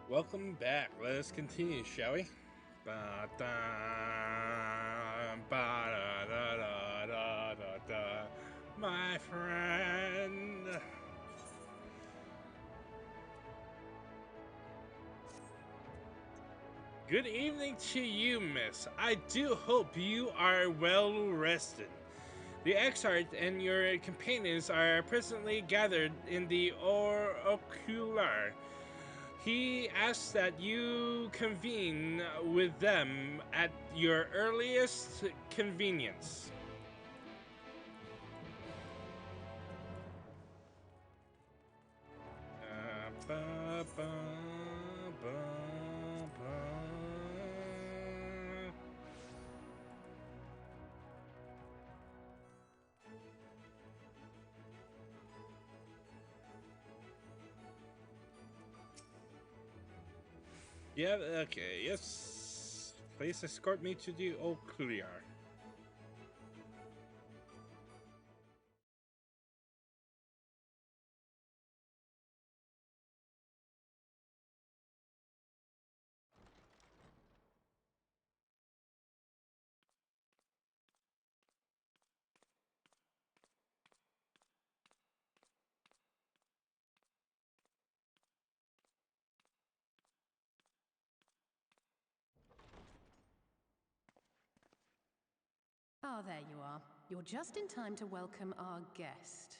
Welcome back. Let us continue, shall we? Ba da ba da da da da da da. My friend. Good evening to you, miss. I do hope you are well rested. The Exarch and your companions are presently gathered in the Ocular. He asks that you convene with them at your earliest convenience. Ba, ba, ba, ba. Yeah, okay, yes. Please escort me to the Ocular. Ah, there you are. You're just in time to welcome our guest.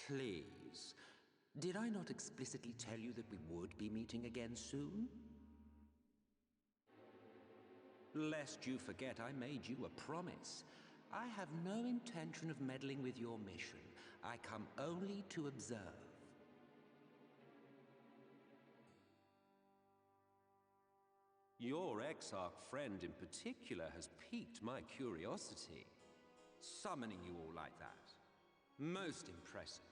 Please. Did I not explicitly tell you that we would be meeting again soon? Lest you forget, I made you a promise. I have no intention of meddling with your mission. I come only to observe. Your Exarch friend in particular has piqued my curiosity. Summoning you all like that. Most impressive.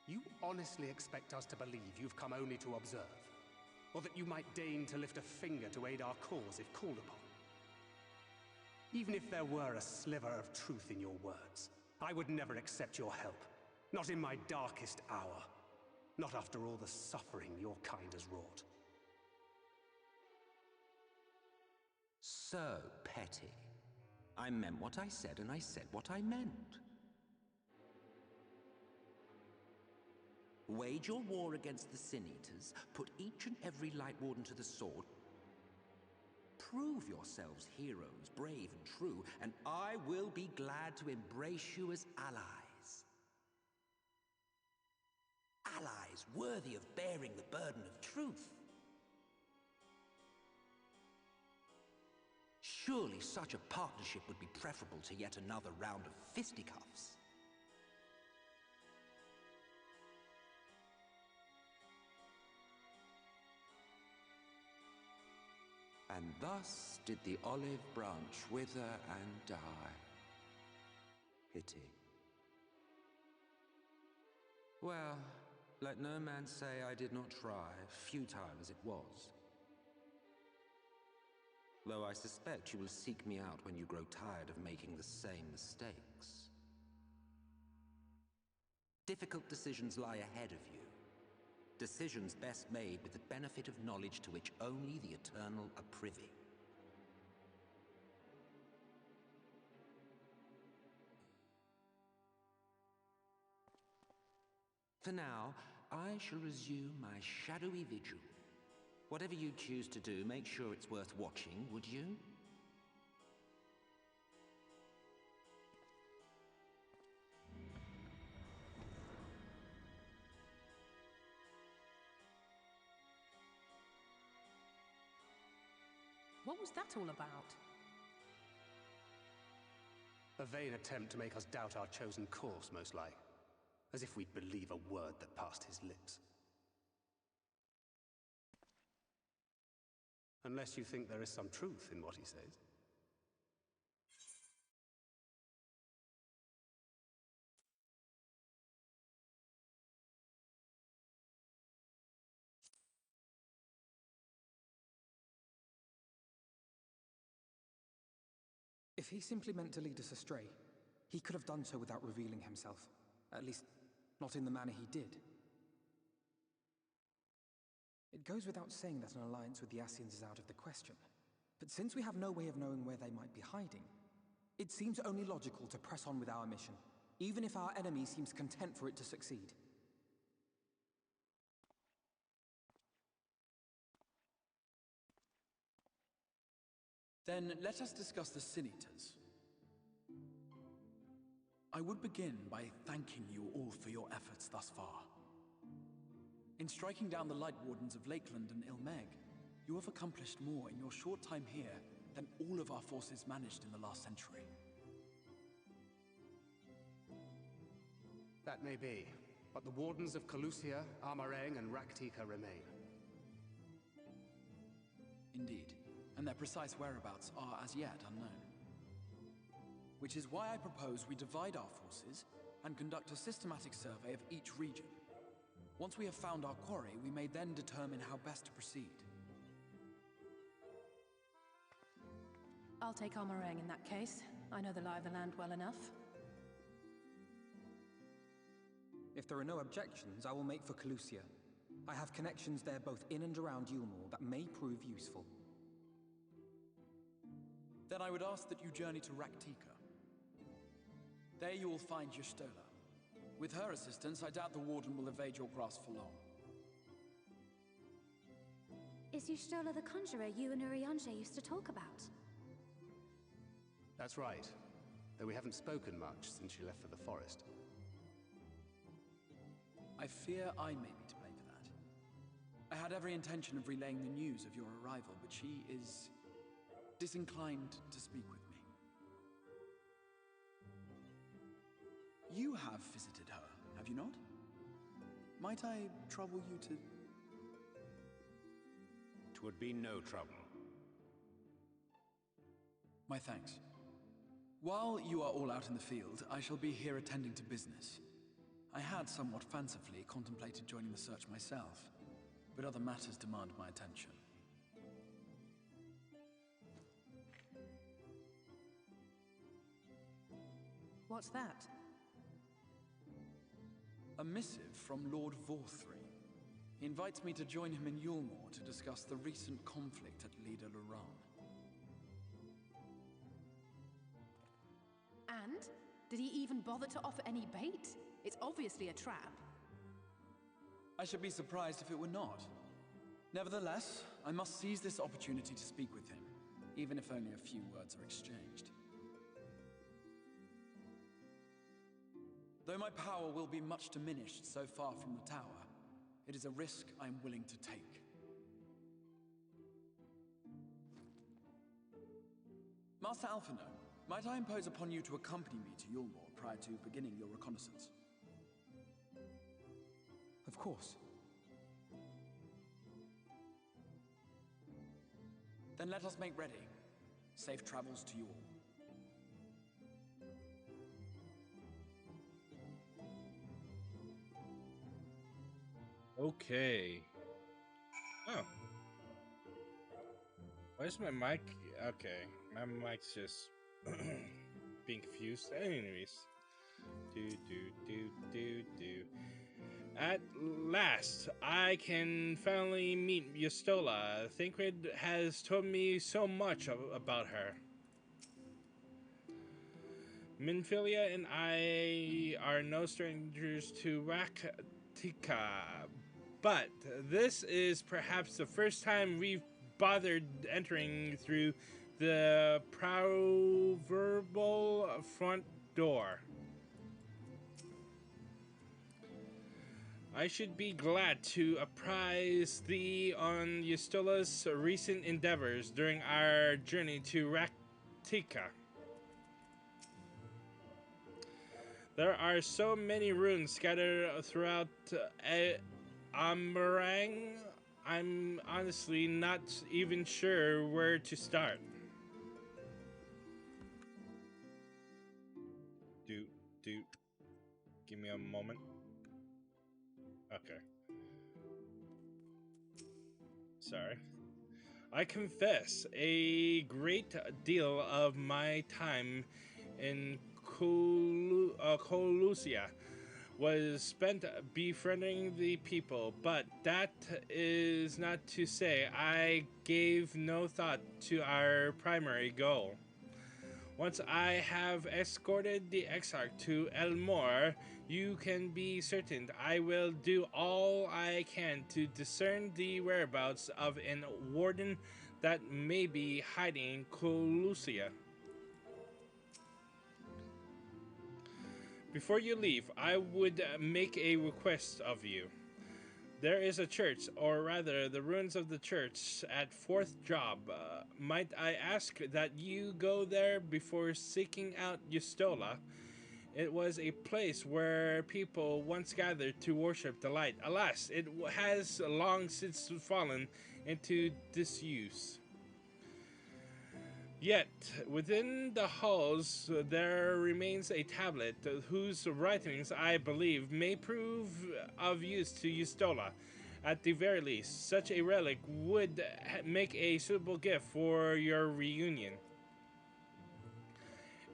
You honestly expect us to believe you've come only to observe? Or that you might deign to lift a finger to aid our cause if called upon? Even if there were a sliver of truth in your words, I would never accept your help. Not in my darkest hour. Not after all the suffering your kind has wrought. So petty. I meant what I said, and I said what I meant. Wage your war against the Sin Eaters, put each and every Light Warden to the sword, prove yourselves heroes, brave and true, and I will be glad to embrace you as allies. Allies worthy of bearing the burden of truth. Surely such a partnership would be preferable to yet another round of fisticuffs. And thus did the olive branch wither and die. Pity. Well, let no man say I did not try, futile as it was. Though I suspect you will seek me out when you grow tired of making the same mistakes. Difficult decisions lie ahead of you. Decisions best made with the benefit of knowledge to which only the eternal are privy. For now, I shall resume my shadowy vigil. Whatever you choose to do, make sure it's worth watching, would you? What was that all about? A vain attempt to make us doubt our chosen course, most like. As if we'd believe a word that passed his lips. Unless you think there is some truth in what he says. If he simply meant to lead us astray, he could have done so without revealing himself. At least, not in the manner he did. It goes without saying that an alliance with the Ascians is out of the question. But since we have no way of knowing where they might be hiding, it seems only logical to press on with our mission, even if our enemy seems content for it to succeed. Then let us discuss the Sin Eaters. I would begin by thanking you all for your efforts thus far. In striking down the Light Wardens of Lakeland and Ilmeg, you have accomplished more in your short time here than all of our forces managed in the last century. That may be, but the Wardens of Calusia, Armarang, and Raktika remain. Indeed, and their precise whereabouts are as yet unknown. Which is why I propose we divide our forces and conduct a systematic survey of each region. Once we have found our quarry, we may then determine how best to proceed. I'll take Armarang in that case. I know the lie of the land well enough. If there are no objections, I will make for Calusia. I have connections there both in and around Yulmore that may prove useful. Then I would ask that you journey to Raktika. There you will find Y'shtola. With her assistance, I doubt the Warden will evade your grasp for long. Is Y'shtola the conjurer you and Urianger used to talk about? That's right, though we haven't spoken much since she left for the forest. I fear I may be to blame for that. I had every intention of relaying the news of your arrival, but she is disinclined to speak with me. You have visited her, have you not? Might I trouble you to... Twould be no trouble. My thanks. While you are all out in the field, I shall be here attending to business. I had somewhat fancifully contemplated joining the search myself, but other matters demand my attention. What's that? A missive from Lord Vorthry. He invites me to join him in Yulmore to discuss the recent conflict at Lida Luran. And? Did he even bother to offer any bait? It's obviously a trap. I should be surprised if it were not. Nevertheless, I must seize this opportunity to speak with him, even if only a few words are exchanged. Though my power will be much diminished so far from the tower, it is a risk I am willing to take. Master Alphino, might I impose upon you to accompany me to Yulmore prior to beginning your reconnaissance? Of course. Then let us make ready. Safe travels to you all. Okay. Oh. Why is my mic? Okay. My mic's just being confused. Anyways. At last, I can finally meet Y'shtola. Thancred has told me so much about her. Minfilia and I are no strangers to Raktika, but this is perhaps the first time we've bothered entering through the proverbial front door. I should be glad to apprise thee on Y'shtola's recent endeavors during our journey to Raktika. There are so many ruins scattered throughout Armarang, I'm honestly not even sure where to start. Do, do, give me a moment. Okay. Sorry. I confess, a great deal of my time in Colusia was spent befriending the people, but that is not to say I gave no thought to our primary goal. Once I have escorted the Exarch to Elmore, you can be certain I will do all I can to discern the whereabouts of an warden that may be hiding in Colusia. Before you leave, I would make a request of you. There is a church, or rather, the ruins of the church at Fourth Job. Might I ask that you go there before seeking out Yustola? It was a place where people once gathered to worship the light. Alas, it has long since fallen into disuse. Yet, within the halls, there remains a tablet whose writings, I believe, may prove of use to Yustola. At the very least, such a relic would make a suitable gift for your reunion.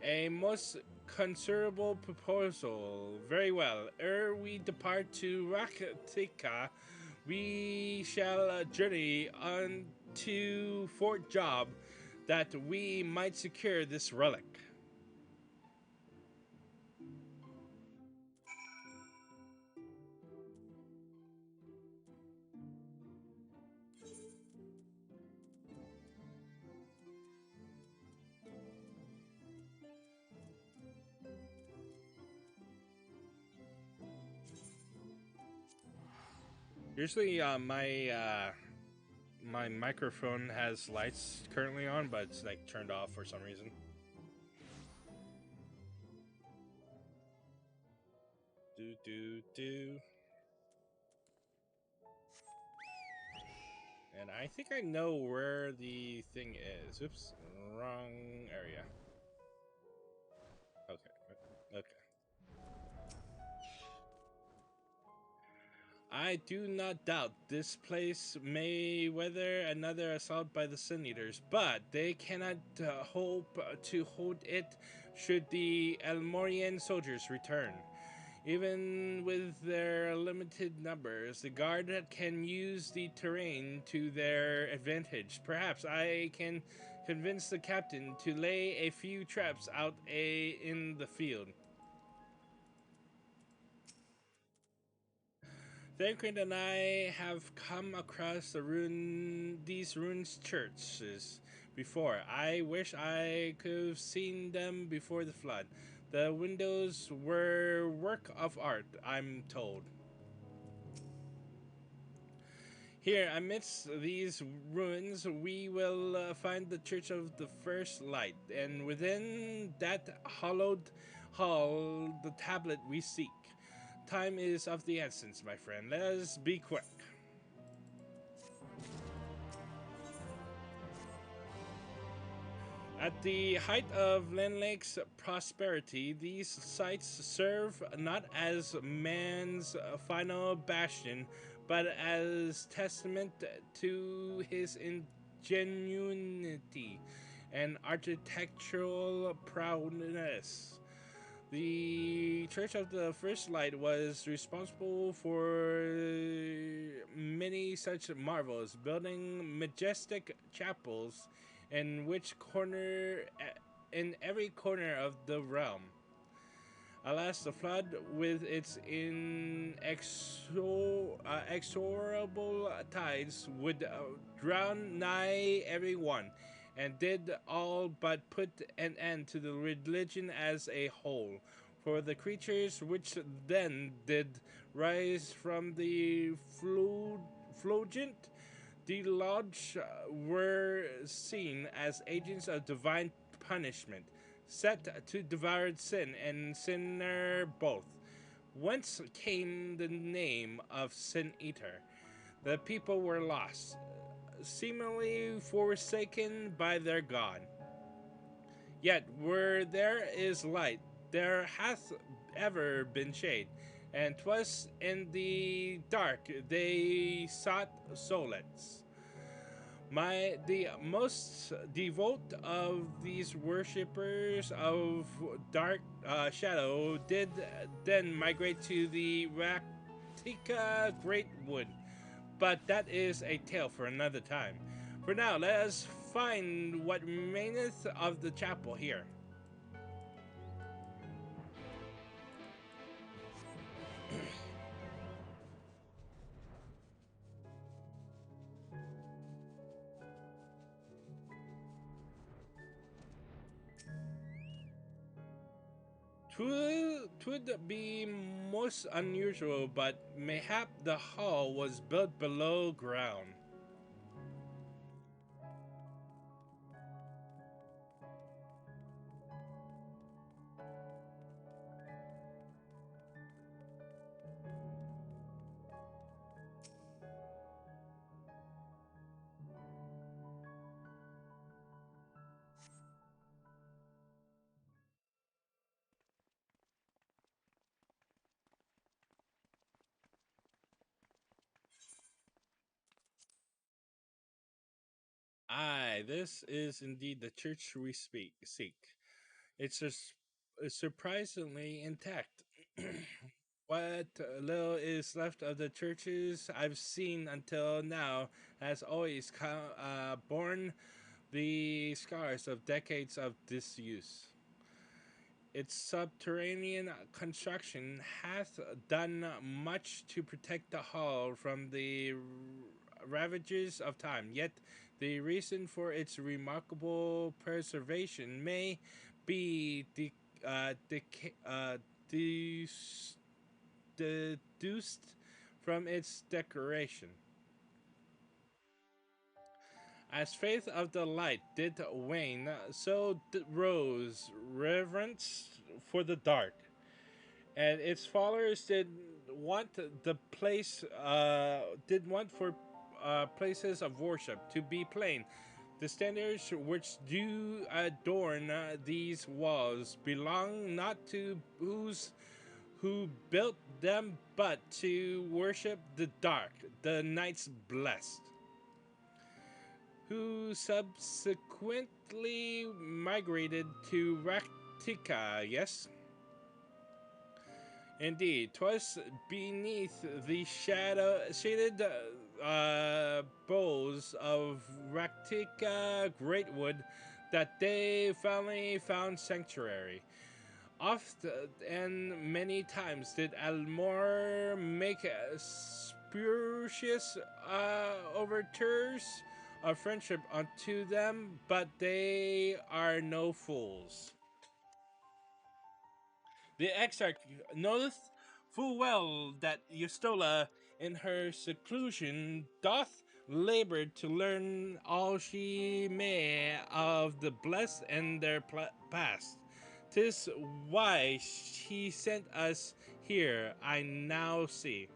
A most considerable proposal. Very well. Ere we depart to Rakatika, we shall journey on to Fort Job that we might secure this relic. Usually, my microphone has lights currently on, but it's like turned off for some reason. Do do do. And I think I know where the thing is. Oops, wrong area. Okay, okay. I do not doubt this place may weather another assault by the Sun Eaters, but they cannot hope to hold it should the Elmorian soldiers return. Even with their limited numbers, the guard can use the terrain to their advantage. Perhaps I can convince the captain to lay a few traps out in the field. Thancred and I have come across these ruins churches before. I wish I could have seen them before the flood. The windows were work of art, I'm told. Here, amidst these ruins, we will find the Church of the First Light, and within that hollowed hall, the tablet we seek. Time is of the essence, my friend. Let us be quick. At the height of Lenlake's prosperity, these sites serve not as man's final bastion, but as testament to his ingenuity and architectural prowess. The Church of the First Light was responsible for many such marvels, building majestic chapels in every corner of the realm. Alas, the flood, with its inexorable tides, would drown nigh every one, and did all but put an end to the religion as a whole. For the creatures which then did rise from the flogent deluge were seen as agents of divine punishment, set to devour sin and sinner both. Whence came the name of Sin Eater? The people were lost, seemingly forsaken by their God. Yet where there is light, there hath ever been shade, and 'twas in the dark they sought solace. The most devout of these worshippers of dark shadow did then migrate to the Raktika Great Wood, but that is a tale for another time. For now, let us find what remaineth of the chapel here. Twould be most unusual, but mayhap the hall was built below ground. Aye, this is indeed the church we seek. It's surprisingly intact. What little is left of the churches I've seen until now has always borne the scars of decades of disuse. Its subterranean construction hath done much to protect the hall from the ravages of time, yet the reason for its remarkable preservation may be deduced from its decoration. As faith of the light did wane, so rose reverence for the dark, and its followers want the place did want for places of worship to be plain. The standards which do adorn these walls belong not to who built them, but to worship the dark, the night's blessed, who subsequently migrated to Raktika, yes? Indeed, 'twas beneath the shaded boughs of Raktika Greatwood that they finally found sanctuary. Oft and many times did Almor make spurious overtures of friendship unto them, but they are no fools. The exarch knoweth full well that Eustola, in her seclusion, doth labor to learn all she may of the blessed and their past. 'Tis why he sent us here, I now see.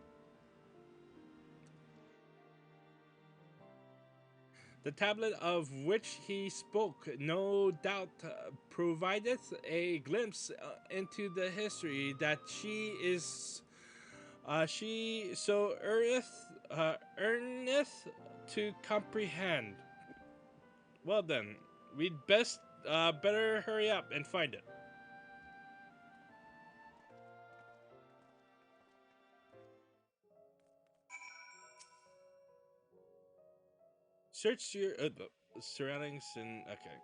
The tablet of which he spoke no doubt provideth a glimpse into the history that she so earneth to comprehend. Well then, we'd better hurry up and find it. Search your surroundings and okay.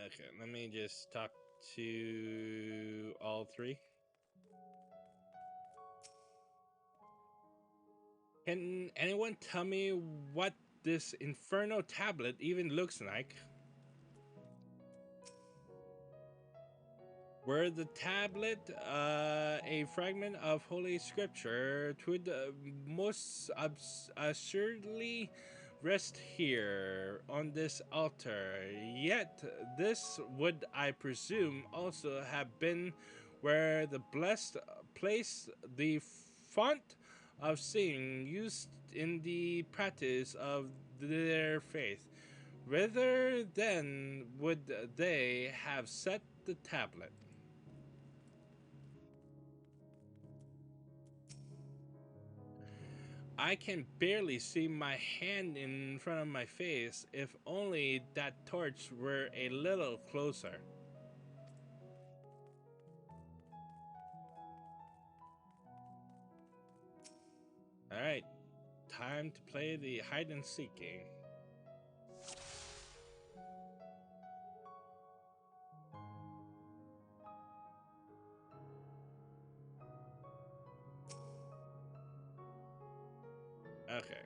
Okay, let me just talk to all three. Can anyone tell me what this Inferno tablet even looks like? Were the tablet a fragment of Holy Scripture, twould most assuredly rest here on this altar. Yet this would, I presume, also have been where the blessed place the font of seeing used in the practice of their faith. Rather than would they have set the tablet. I can barely see my hand in front of my face, if only that torch were a little closer. Alright, time to play the hide and seek game. Okay.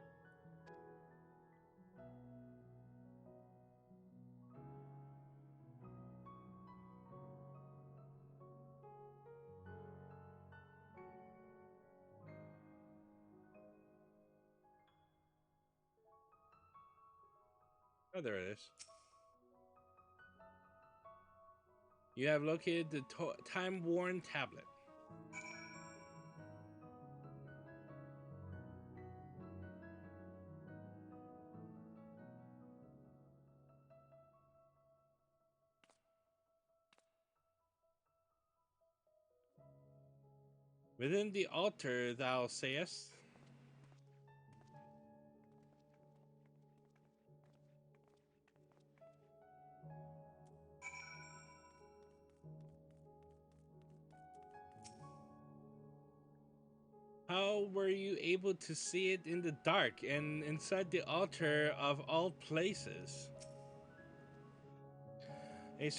Oh, there it is. You have located the time-worn tablet. Within the altar, thou sayest? How were you able to see it in the dark and inside the altar of all places? I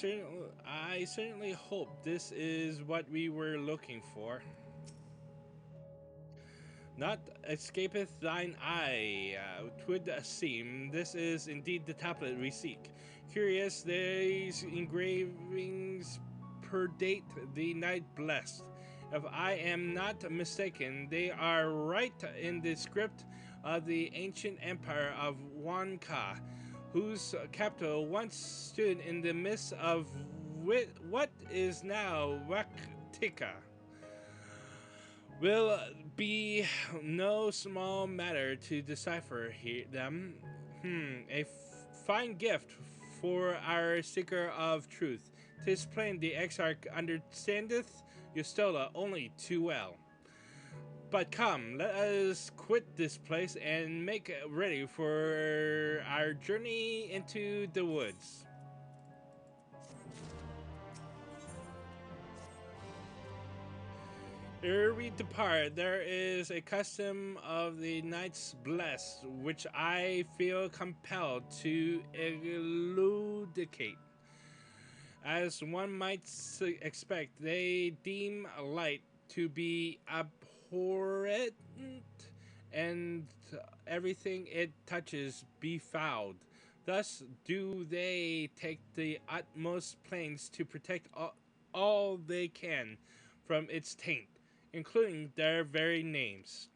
certainly hope this is what we were looking for. Not escapeth thine eye, 'twould seem. This is indeed the tablet we seek. Curious, these engravings predate the night blessed. If I am not mistaken, they are right in the script of the ancient empire of Wanka, whose capital once stood in the midst of what is now Waktika. Will be no small matter to decipher them. A fine gift for our seeker of truth. 'Tis plain the exarch understandeth Yustola only too well. But come, let us quit this place and make ready for our journey into the woods. Ere we depart, there is a custom of the Knights Blessed, which I feel compelled to elucidate. As one might expect, they deem light to be abhorrent, and everything it touches befouled. Thus do they take the utmost pains to protect all they can from its taint, including their very names.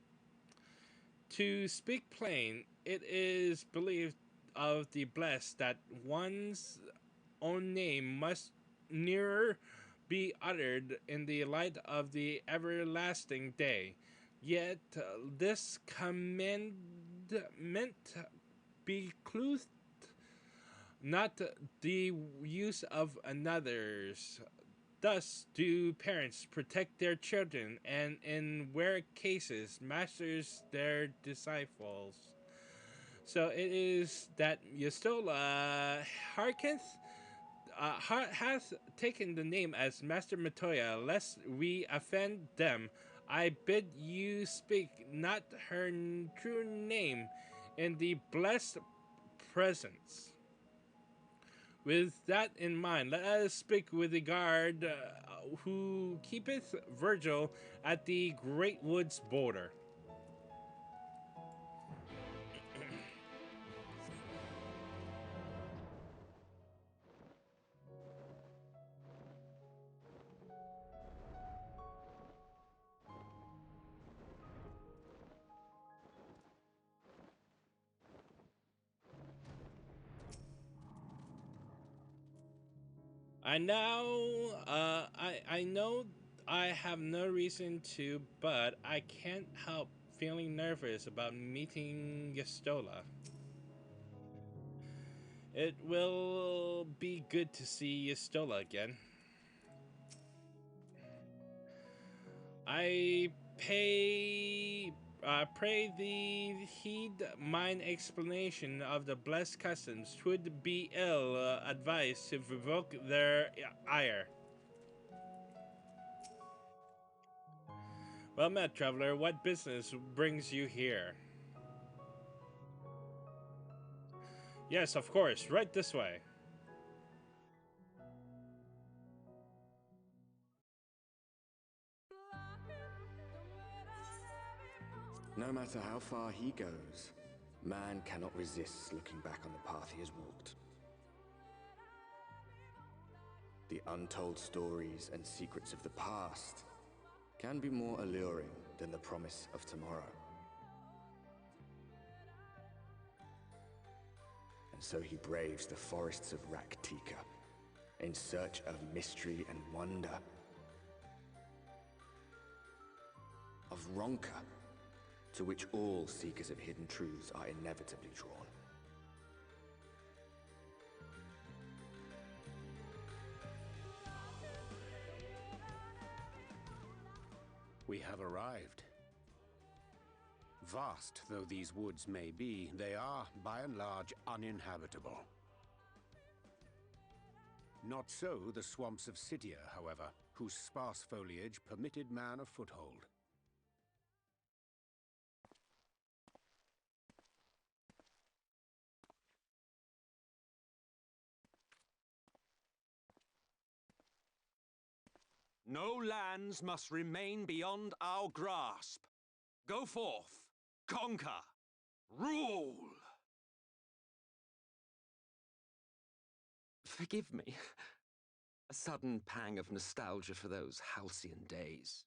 To speak plain, it is believed of the blessed that one's own name must nearer be uttered in the light of the everlasting day. Yet this commandment bequeathed not the use of another's. Thus do parents protect their children, and in rare cases, masters their disciples. So it is that Yustola hath taken the name as Master Matoya, lest we offend them. I bid you speak not her true name in the blessed presence. With that in mind, let us speak with the guard who keepeth Virgil at the great woods border. I now, I know I have no reason to, but I can't help feeling nervous about meeting Yestola. It will be good to see Yestola again. I pray thee heed mine explanation of the blessed customs. 'Twould be ill advised to provoke their ire. Well met, traveler. What business brings you here? Yes, of course. Right this way. No matter how far he goes, man cannot resist looking back on the path he has walked. The untold stories and secrets of the past can be more alluring than the promise of tomorrow. And so he braves the forests of Raktika in search of mystery and wonder. Of Ronka, to which all seekers of hidden truths are inevitably drawn. We have arrived. Vast though these woods may be, they are, by and large, uninhabitable. Not so the swamps of Cydia, however, whose sparse foliage permitted man a foothold. No lands must remain beyond our grasp. Go forth, conquer, rule! Forgive me. A sudden pang of nostalgia for those halcyon days.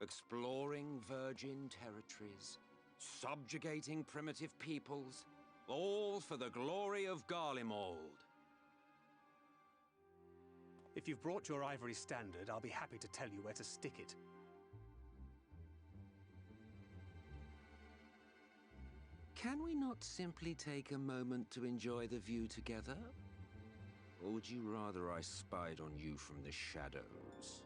Exploring virgin territories, subjugating primitive peoples, all for the glory of Garlemald. If you've brought your ivory standard, I'll be happy to tell you where to stick it. Can we not simply take a moment to enjoy the view together? Or would you rather I spied on you from the shadows?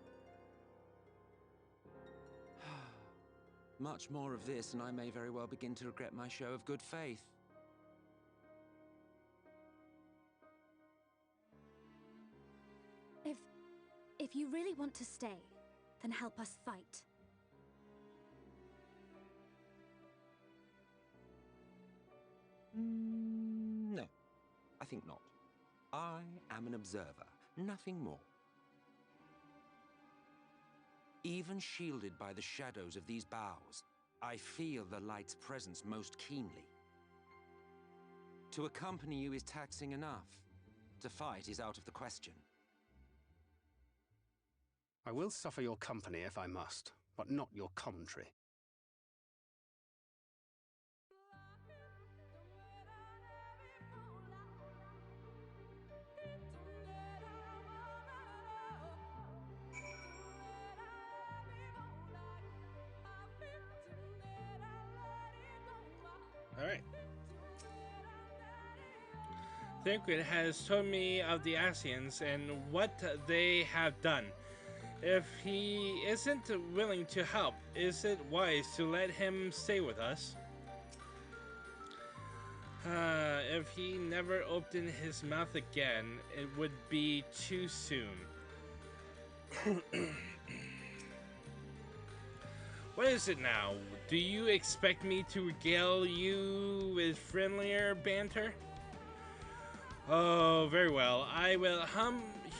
Much more of this, and I may very well begin to regret my show of good faith. If you really want to stay, then help us fight. No, I think not. I am an observer, nothing more. Even shielded by the shadows of these boughs, I feel the light's presence most keenly. To accompany you is taxing enough. To fight is out of the question. I will suffer your company if I must, but not your commentary. Alright. Thinquid has told me of the Asians and what they have done. If he isn't willing to help, is it wise to let him stay with us? If he never opened his mouth again, it would be too soon. What is it now? Do you expect me to regale you with friendlier banter? Oh, very well. I will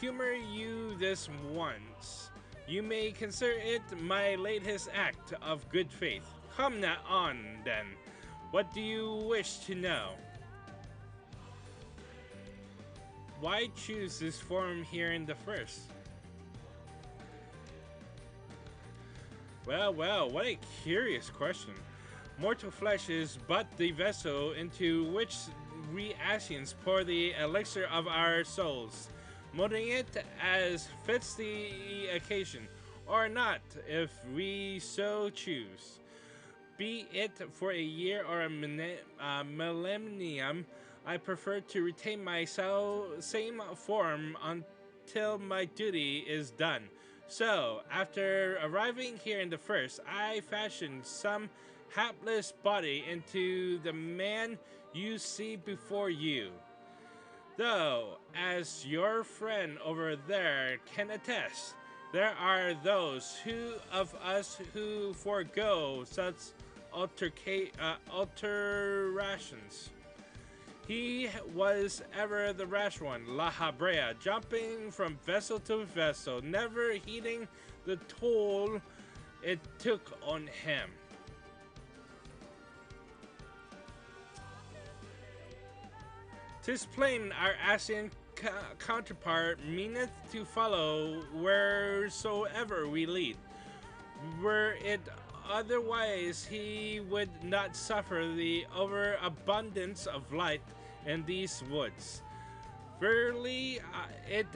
humor you this once. You may consider it my latest act of good faith. Come now on, then. What do you wish to know? Why choose this form here in the first? Well, what a curious question. Mortal flesh is but the vessel into which we Asians pour the elixir of our souls. molding it as fits the occasion, or not, if we so choose. Be it for a year or a millennium, I prefer to retain my same form until my duty is done. So, after arriving here in the first, I fashioned some hapless body into the man you see before you. Though, as your friend over there can attest, there are those of us who forego such alterations. He was ever the rash one, La Habrea, jumping from vessel to vessel, never heeding the toll it took on him. "'Tis plain our Asian counterpart meaneth to follow wheresoever we lead. Were it otherwise, he would not suffer the overabundance of light in these woods. Verily, it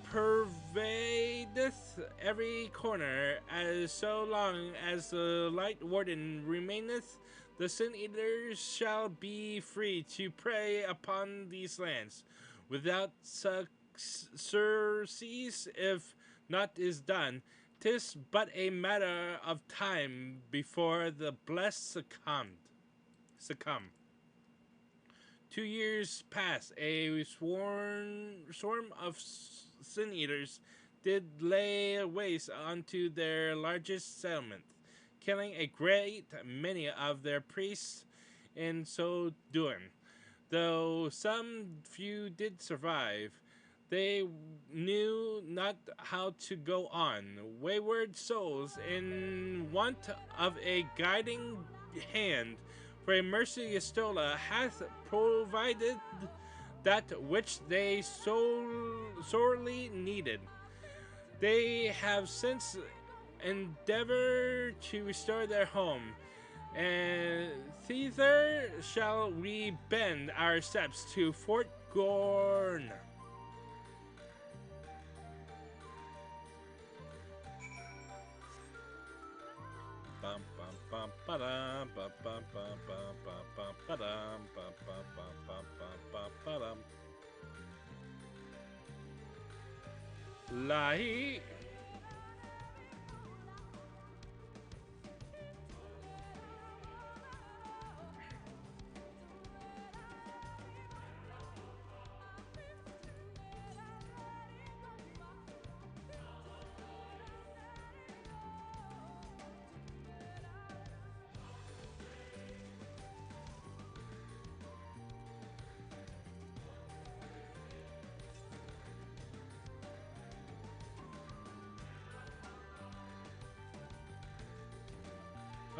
pervadeth every corner, as so long as the light warden remaineth, the sin-eaters shall be free to prey upon these lands, without surcease. If naught is done, 'tis but a matter of time before the blessed succumb. 2 years past, a swarm of sin-eaters did lay waste unto their largest settlement, killing a great many of their priests in so doing. Though some few did survive, they knew not how to go on. Wayward souls in want of a guiding hand, for a mercy Stola hath provided that which they sorely needed. They have since endeavored to restore their home, and thither shall we bend our steps to Fort Gorn." Bum bum bum ba-dum bum bum bum bum bum bum ba-dum bum bum bum bum bum bum ba-dum. Lahi.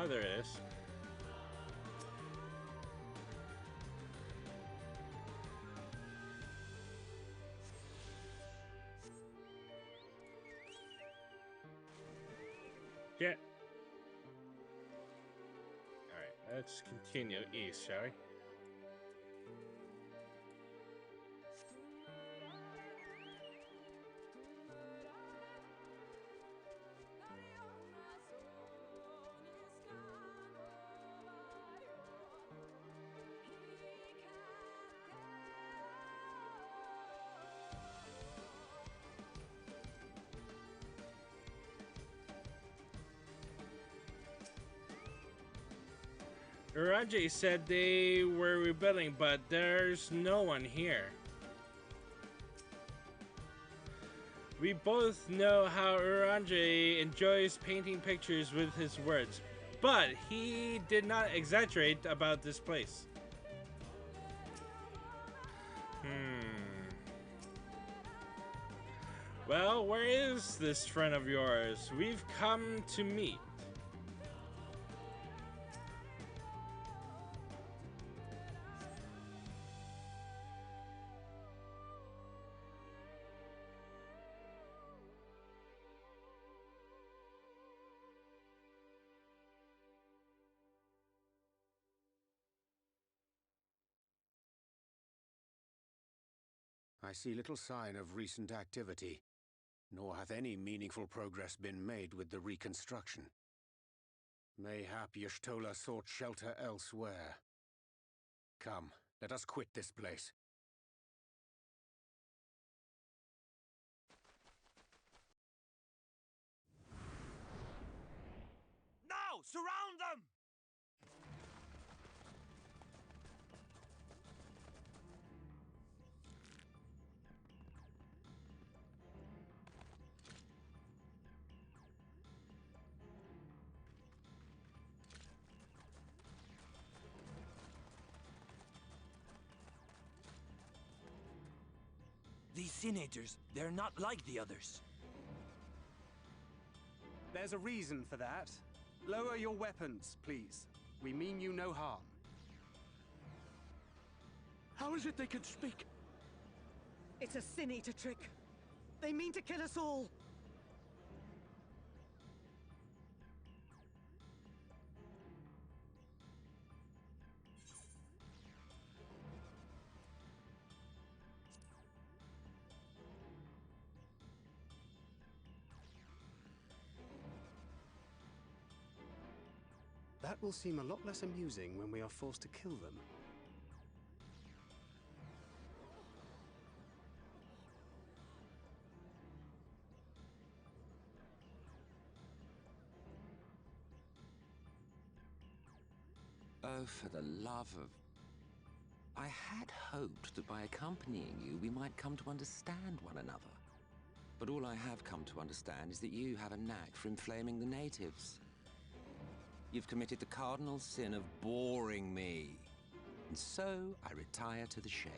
Oh, there it is. Yeah. Alright, let's continue east, shall we? Uranje said they were rebelling, but there's no one here. We both know how Uranje enjoys painting pictures with his words, but he did not exaggerate about this place. Well, where is this friend of yours? We've come to meet. I see little sign of recent activity, nor hath any meaningful progress been made with the reconstruction. Mayhap Y'shtola sought shelter elsewhere. Come, let us quit this place. Now! Surround them! These senators, they're not like the others. There's a reason for that. Lower your weapons, please. We mean you no harm. How is it they can speak? It's a Sin Eater trick. They mean to kill us all. That will seem a lot less amusing when we are forced to kill them. Oh, for the love of... I had hoped that by accompanying you, we might come to understand one another. But all I have come to understand is that you have a knack for inflaming the natives. You've committed the cardinal sin of boring me. And so I retire to the shade.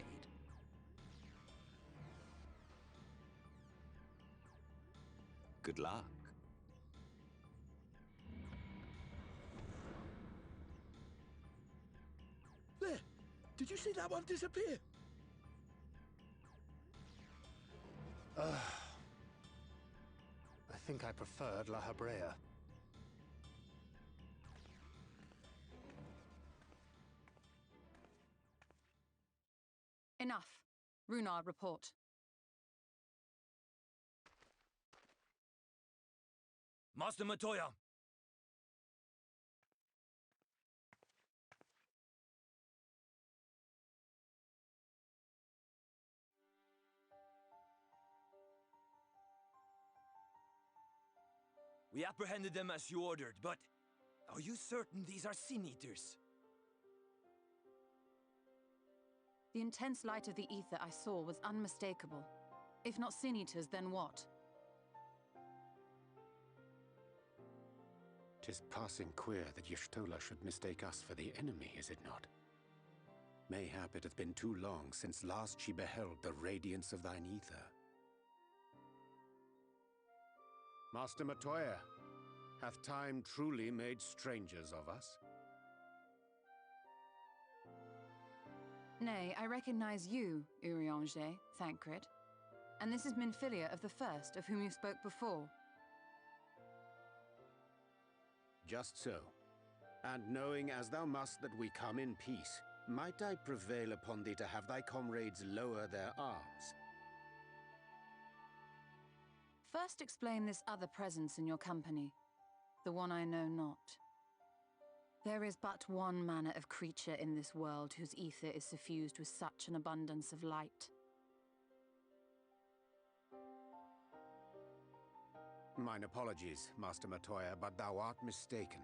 Good luck. There! Did you see that one disappear? I think I preferred La Habrea. Enough. Runard, report. Master Matoya! We apprehended them as you ordered, but are you certain these are Sin Eaters? The intense light of the ether I saw was unmistakable. If not Sin Eaters, then what? 'Tis passing queer that Y'shtola should mistake us for the enemy, is it not? Mayhap it hath been too long since last she beheld the radiance of thine ether. Master Matoya, hath time truly made strangers of us? Nay, I recognize you, Urianger, Thancred. And this is Minfilia of the First, of whom you spoke before. Just so. And knowing as thou must that we come in peace, might I prevail upon thee to have thy comrades lower their arms? First explain this other presence in your company, the one I know not. There is but one manner of creature in this world whose ether is suffused with such an abundance of light. Mine apologies, Master Matoya, but thou art mistaken.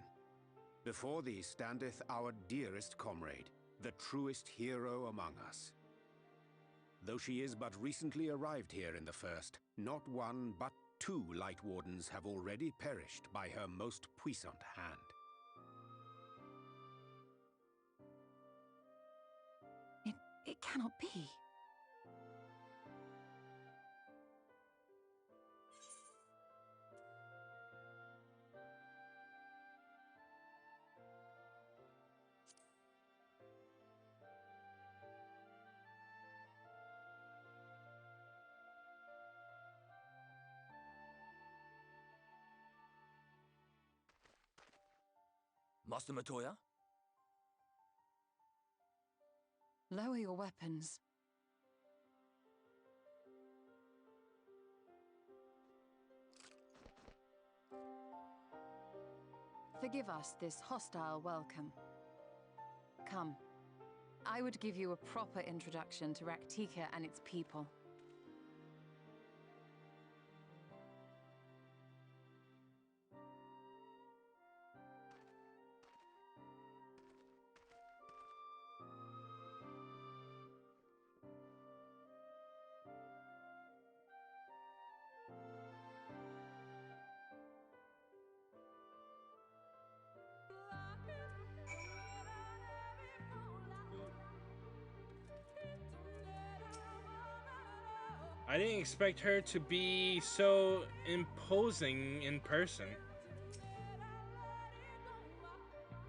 Before thee standeth our dearest comrade, the truest hero among us. Though she is but recently arrived here in the First, not one but two Light Wardens have already perished by her most puissant hand. It cannot be. Master Matoya? Lower your weapons. Forgive us this hostile welcome. Come, I would give you a proper introduction to Raktika and its people. I didn't expect her to be so imposing in person.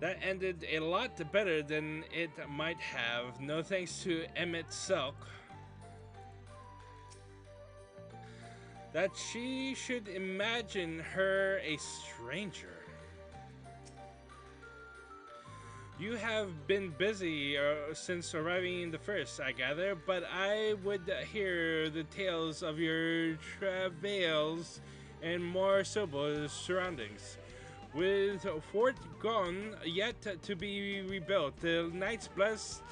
That ended a lot better than it might have, no thanks to Emmett Selk. That she should imagine her a stranger. You have been busy since arriving in the first, I gather, but I would hear the tales of your travails and more sober surroundings. With Fort gone, yet to be rebuilt, the Knights Blessed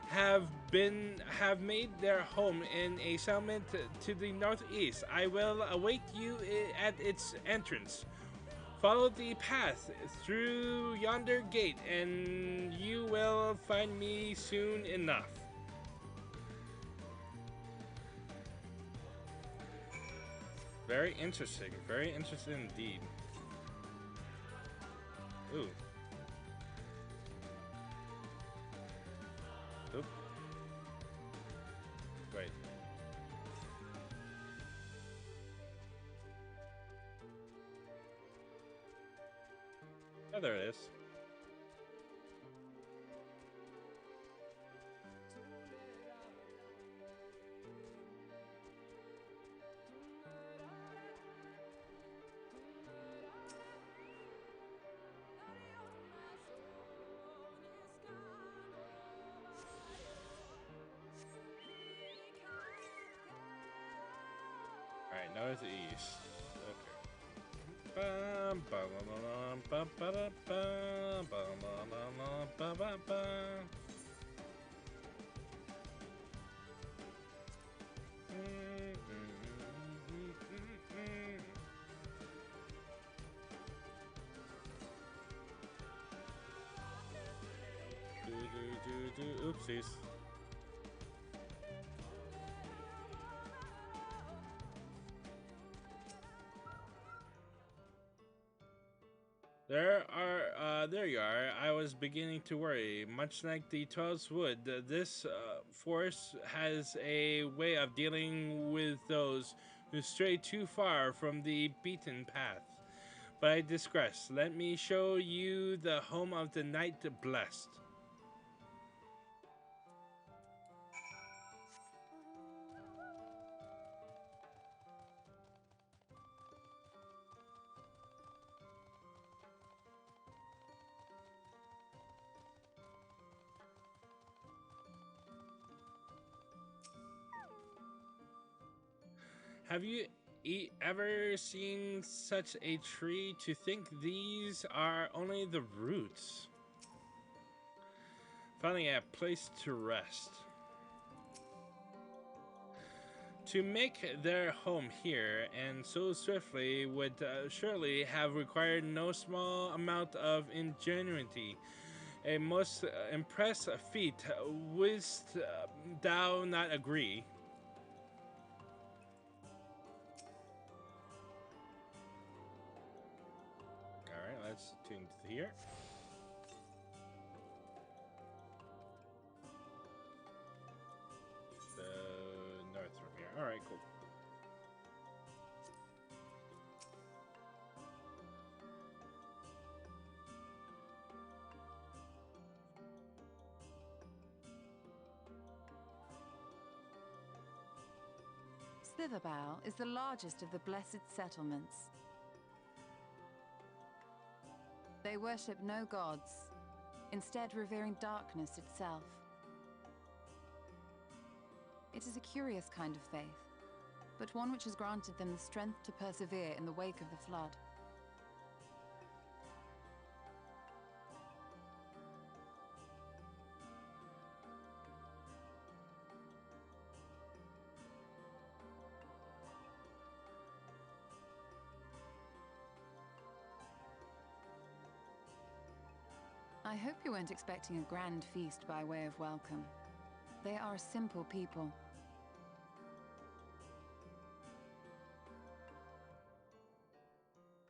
have made their home in a settlement to the northeast. I will await you at its entrance. Follow the path through yonder gate, and you will find me soon enough. Very interesting indeed. Ooh. Oop. Wait. Oh, there it is. Alright, northeast. Okay. Bum, ba, la, la, la, ba, ba, da, ba, ba, la, la, la, ba, ba, ba. Oopsies. There you are. I was beginning to worry. Much like the Twelves would, this force has a way of dealing with those who stray too far from the beaten path. But I digress. Let me show you the home of the Knight Blessed. Have you ever seen such a tree? To think these are only the roots. Finally, a place to rest. To make their home here, and so swiftly, would surely have required no small amount of ingenuity. A most impressive feat, wouldst thou not agree? Alright, let's tune to here. The north from here. Alright, cool. Slitherbow is the largest of the blessed settlements. They worship no gods, instead revering darkness itself. It is a curious kind of faith, but one which has granted them the strength to persevere in the wake of the flood. I hope you weren't expecting a grand feast by way of welcome. They are a simple people.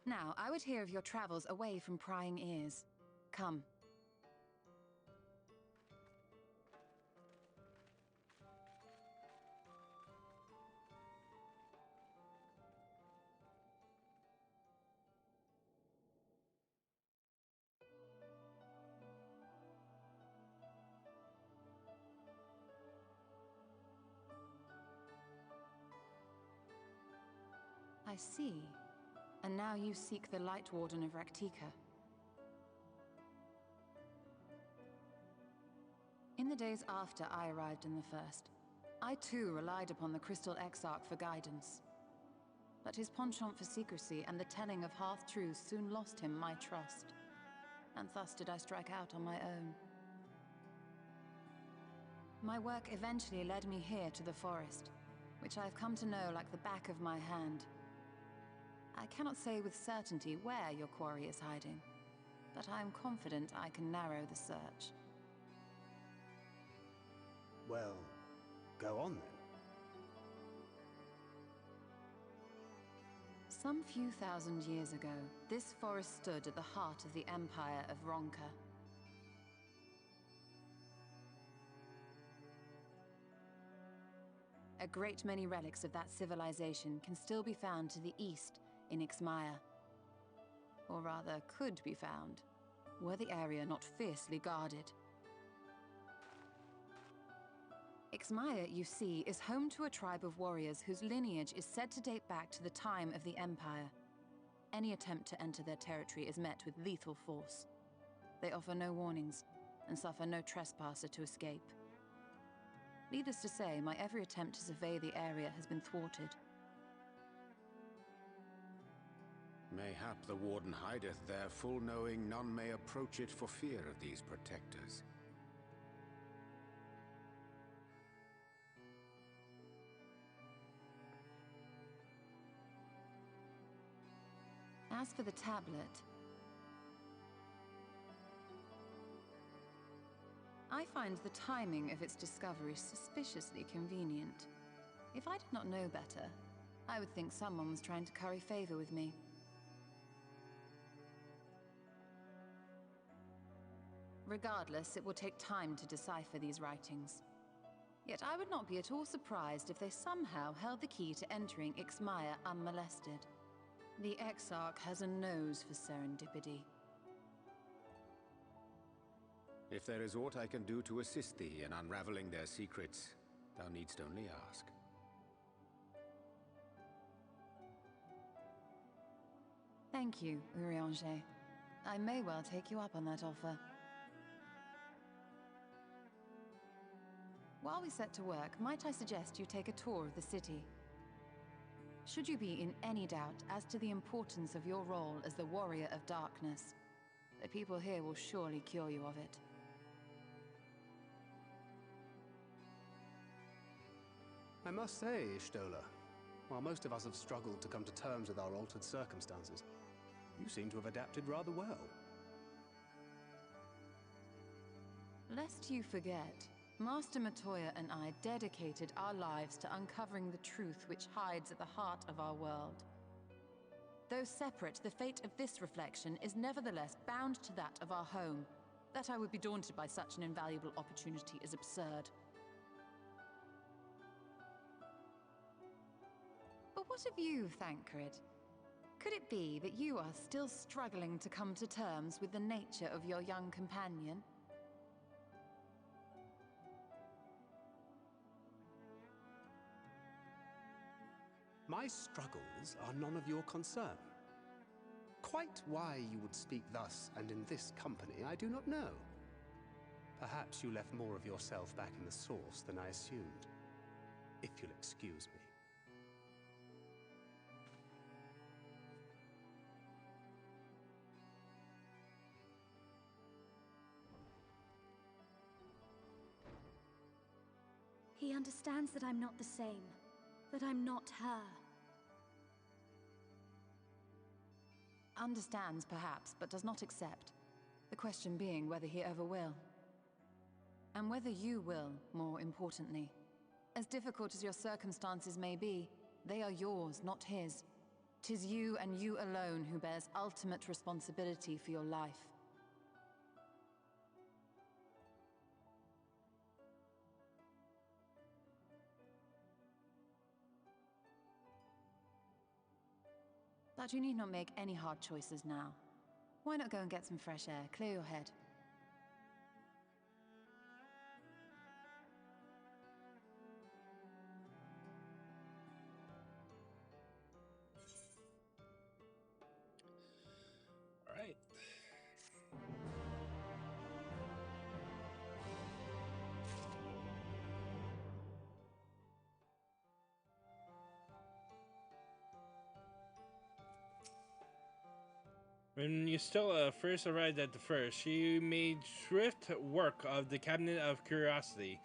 Now, I would hear of your travels away from prying ears. Come. I see. And now you seek the Light Warden of Raktika. In the days after I arrived in the First, I too relied upon the Crystal Exarch for guidance. But his penchant for secrecy and the telling of half-truths soon lost him my trust. And thus did I strike out on my own. My work eventually led me here to the forest, which I have come to know like the back of my hand. I cannot say with certainty where your quarry is hiding, but I am confident I can narrow the search. Well, go on then. Some few thousand years ago, this forest stood at the heart of the Empire of Ronka. A great many relics of that civilization can still be found to the east in Ixmaya. Or rather, could be found, were the area not fiercely guarded. Ixmaya, you see, is home to a tribe of warriors whose lineage is said to date back to the time of the Empire. Any attempt to enter their territory is met with lethal force. They offer no warnings, and suffer no trespasser to escape. Needless to say, my every attempt to survey the area has been thwarted. Mayhap the Warden hideth there, full knowing none may approach it for fear of these protectors. As for the tablet, I find the timing of its discovery suspiciously convenient. If I did not know better, I would think someone was trying to curry favor with me. Regardless, it will take time to decipher these writings. Yet I would not be at all surprised if they somehow held the key to entering Ixmaya unmolested. The Exarch has a nose for serendipity. If there is aught I can do to assist thee in unraveling their secrets, thou needst only ask. Thank you, Urianger. I may well take you up on that offer. While we set to work, might I suggest you take a tour of the city? Should you be in any doubt as to the importance of your role as the Warrior of Darkness, the people here will surely cure you of it. I must say, Ishtola, while most of us have struggled to come to terms with our altered circumstances, you seem to have adapted rather well. Lest you forget, Master Matoya and I dedicated our lives to uncovering the truth which hides at the heart of our world. Though separate, the fate of this reflection is nevertheless bound to that of our home. That I would be daunted by such an invaluable opportunity is absurd. But what of you, Thancred? Could it be that you are still struggling to come to terms with the nature of your young companion? My struggles are none of your concern. Quite why you would speak thus and in this company, I do not know. Perhaps you left more of yourself back in the source than I assumed. If you'll excuse me. He understands that I'm not the same. That I'm not her. Understands, perhaps, but does not accept. The question being whether he ever will. And whether you will, more importantly. As difficult as your circumstances may be, they are yours, not his. 'Tis you and you alone who bears ultimate responsibility for your life. But you need not make any hard choices now. Why not go and get some fresh air, clear your head? All right. When you still first arrived at the first, she made swift work of the Cabinet of Curiosity.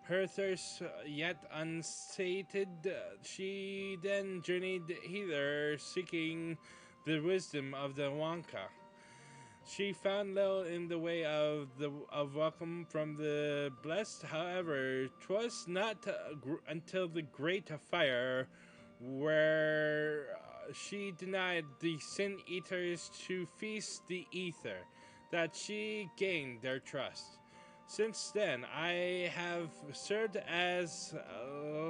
Her thirst yet unsated, she then journeyed hither seeking the wisdom of the Wonka. She found little in the way of welcome from the blessed. However, 'twas not until the great fire, where she denied the sin eaters to feast the ether, that she gained their trust. Since then, I have served as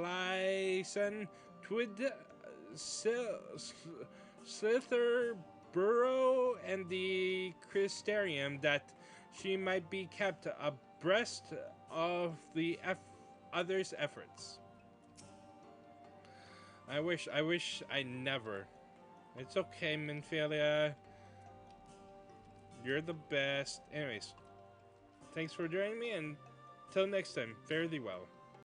liaison twid Slither Burrow and the Crystarium, that she might be kept abreast of the others' efforts. I wish I never. It's okay, Minfilia. You're the best. Anyways, thanks for joining me, and till next time, fare thee well.